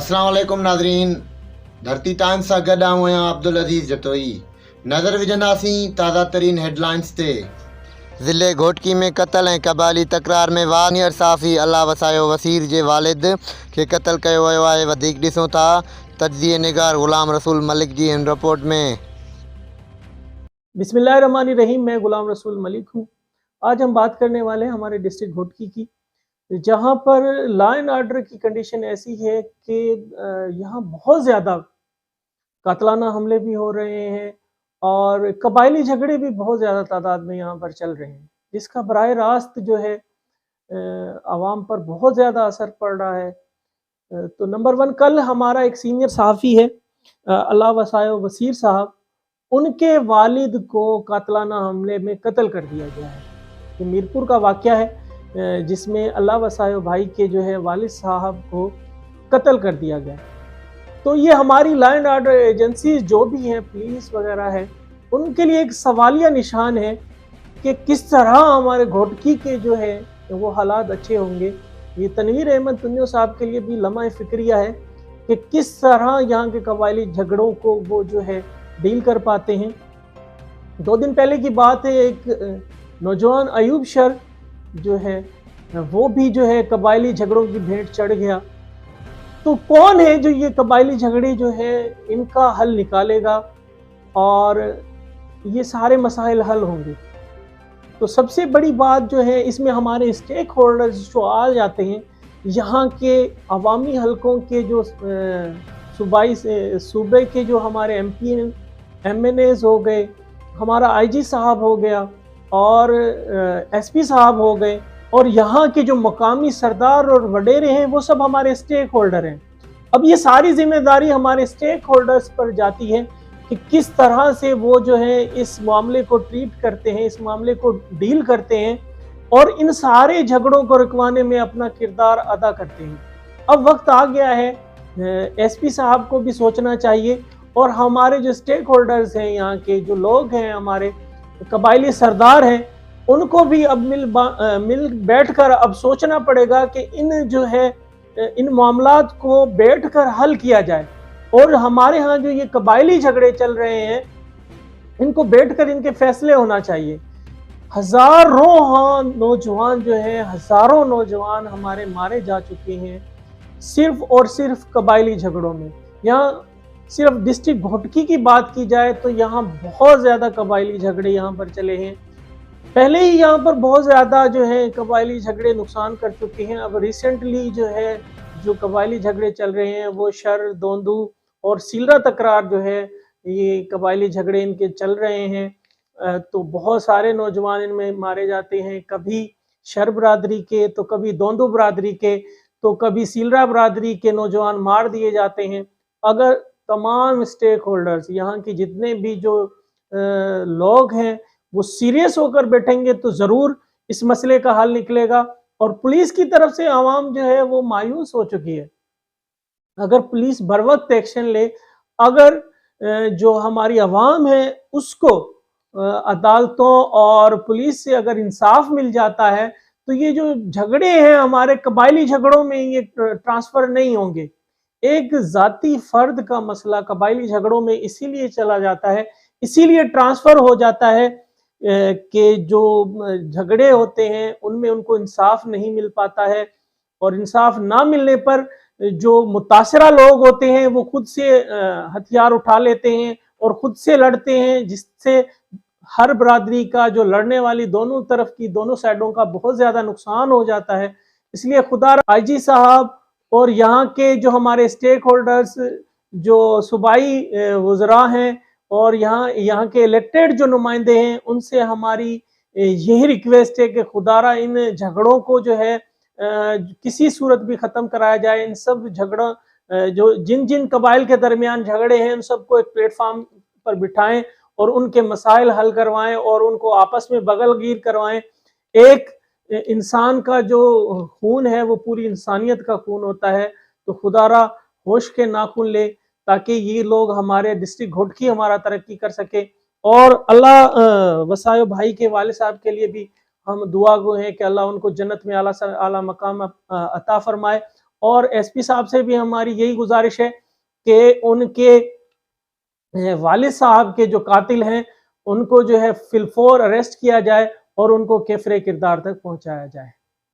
अस्सलाम वालेकुम नाज़रीन, धरती टाइम्स सां गॾु आहियां अब्दुल अज़ीज़ जतोई। नज़र विझंदासीं ताज़ा तरीन हेडलाइंस ते। ज़िले घोटकी में क़त्ल ऐं क़बाइली तकरार में सीनियर सहाफ़ी अल्लाह वसायो वसीर जे वालिद खे क़त्ल कयो वियो आहे। वधीक ॾिसूं था तजज़िये निगार ग़ुलाम रसूल मलिक जी हिन रिपोर्ट में। बिस्मिल्लाहिर्रहमानिर्रहीम। मैं गुलाम रसूल मलिक हूँ। आज हम बात करने वाले हैं हमारे डिस्ट्रिक्ट घोटकी की, जहाँ पर लॉ एंड ऑर्डर की कंडीशन ऐसी है कि यहाँ बहुत ज़्यादा कातलाना हमले भी हो रहे हैं और कबायली झगड़े भी बहुत ज़्यादा तादाद में यहाँ पर चल रहे हैं, जिसका बराह रास्त जो है आवाम पर बहुत ज़्यादा असर पड़ रहा है। तो नंबर वन, कल हमारा एक सीनियर सहाफ़ी है अल्लाह वसायो वसीर साहब, उनके वालिद को कातलाना हमले में कत्ल कर दिया गया है। ये मीरपुर का वाक़या है जिसमें अल्लाह वसायो भाई के जो है वालिद साहब को कत्ल कर दिया गया। तो ये हमारी लॉ एंड ऑर्डर एजेंसी जो भी हैं, पुलिस वगैरह है, उनके लिए एक सवालिया निशान है कि किस तरह हमारे घोटकी के जो है वो हालात अच्छे होंगे। ये तनवीर अहमद तुन्यो साहब के लिए भी लम्हा फ़िक्रिया है कि किस तरह यहाँ के कबायली झगड़ों को वो जो है डील कर पाते हैं। 2 दिन पहले की बात है, एक नौजवान अयूब शर जो है वो भी जो है कबायली झगड़ों की भेंट चढ़ गया। तो कौन है जो ये कबायली झगड़े जो है इनका हल निकालेगा और ये सारे मसाइल हल होंगे? तो सबसे बड़ी बात जो है इसमें हमारे स्टेक होल्डर्स जो आ जाते हैं, यहाँ के अवामी हलकों के जो सूबे के जो हमारे MP MNAs हो गए, हमारा IG साहब हो गया और SP साहब हो गए, और यहाँ के जो मकामी सरदार और वडेरे हैं वो सब हमारे स्टेक होल्डर हैं। अब ये सारी जिम्मेदारी हमारे स्टेक होल्डर्स पर जाती है कि किस तरह से वो जो है इस मामले को ट्रीट करते हैं, इस मामले को डील करते हैं और इन सारे झगड़ों को रुकवाने में अपना किरदार अदा करते हैं। अब वक्त आ गया है, SP साहब को भी सोचना चाहिए और हमारे जो स्टेक होल्डर्स हैं, यहाँ के जो लोग हैं, हमारे कबायली सरदार हैं, उनको भी अब मिल बैठकर अब सोचना पड़ेगा कि इन मामलात को बैठकर हल किया जाए। और हमारे यहाँ जो ये कबायली झगड़े चल रहे हैं, इनको बैठकर इनके फैसले होना चाहिए। हजारों नौजवान जो है, हजारों नौजवान हमारे मारे जा चुके हैं सिर्फ और सिर्फ कबायली झगड़ों में। यहाँ सिर्फ डिस्ट्रिक्ट घोटकी की बात की जाए तो यहाँ बहुत ज़्यादा कबायली झगड़े यहाँ पर चले हैं। पहले ही यहाँ पर बहुत ज़्यादा जो है कबायली झगड़े नुकसान कर चुके हैं। अब रिसेंटली जो कबायली झगड़े चल रहे हैं वो शर, दोंदू और सीलरा तकरार जो है, ये कबायली झगड़े इनके चल रहे हैं। तो बहुत सारे नौजवान इनमें मारे जाते हैं, कभी शर बरादरी के, तो कभी दोंदू बरादरी के, तो कभी सीलरा बरादरी के नौजवान मार दिए जाते हैं। अगर तमाम स्टेक होल्डर्स, यहाँ के जितने भी जो लोग हैं, वो सीरियस होकर बैठेंगे तो ज़रूर इस मसले का हल निकलेगा। और पुलिस की तरफ से आवाम जो है वो मायूस हो चुकी है। अगर पुलिस बर वक्त एक्शन ले, अगर जो हमारी आवाम है उसको अदालतों और पुलिस से अगर इंसाफ मिल जाता है, तो ये जो झगड़े हैं हमारे कबायली झगड़ों में ये ट्रांसफ़र नहीं होंगे। एक ज़ाती फ़र्द का मसला कबायली झगड़ों में इसीलिए चला जाता है, इसीलिए ट्रांसफ़र हो जाता है कि जो झगड़े होते हैं उनमें उनको इंसाफ नहीं मिल पाता है, और इंसाफ ना मिलने पर जो मुतासरा लोग होते हैं वो खुद से हथियार उठा लेते हैं और खुद से लड़ते हैं, जिससे हर बरादरी का, जो लड़ने वाली दोनों तरफ की, दोनों साइडों का बहुत ज़्यादा नुकसान हो जाता है। इसलिए खुदा IG साहब और यहाँ के जो हमारे स्टेक होल्डर्स, जो सूबाई वज़रा हैं और यहाँ के इलेक्टेड जो नुमाइंदे हैं, उनसे हमारी यही रिक्वेस्ट है कि खुदारा इन झगड़ों को जो है किसी सूरत भी ख़त्म कराया जाए। इन सब झगड़ों जो जिन कबाइल के दरमियान झगड़े हैं, उन सबको एक प्लेटफार्म पर बिठाएं और उनके मसाइल हल करवाएं और उनको आपस में बगलगीर करवाएं। एक इंसान का जो खून है वो पूरी इंसानियत का खून होता है। तो खुदारा होश के नाखून ले ताकि ये लोग, हमारे डिस्ट्रिक्ट घोटकी हमारा तरक्की कर सके। और अल्लाह वसायो भाई के वालिद साहब के लिए भी हम दुआ गो हैं कि अल्लाह उनको जन्नत में आला मकाम अता फरमाए اور ایس پی صاحب سے بھی ہماری یہی گزارش ہے کہ ان کے والد صاحب کے جو قاتل ہیں ان کو جو ہے فی الفور اریسٹ کیا جائے اور ان کو کیفر کردار تک پہنچایا جائے۔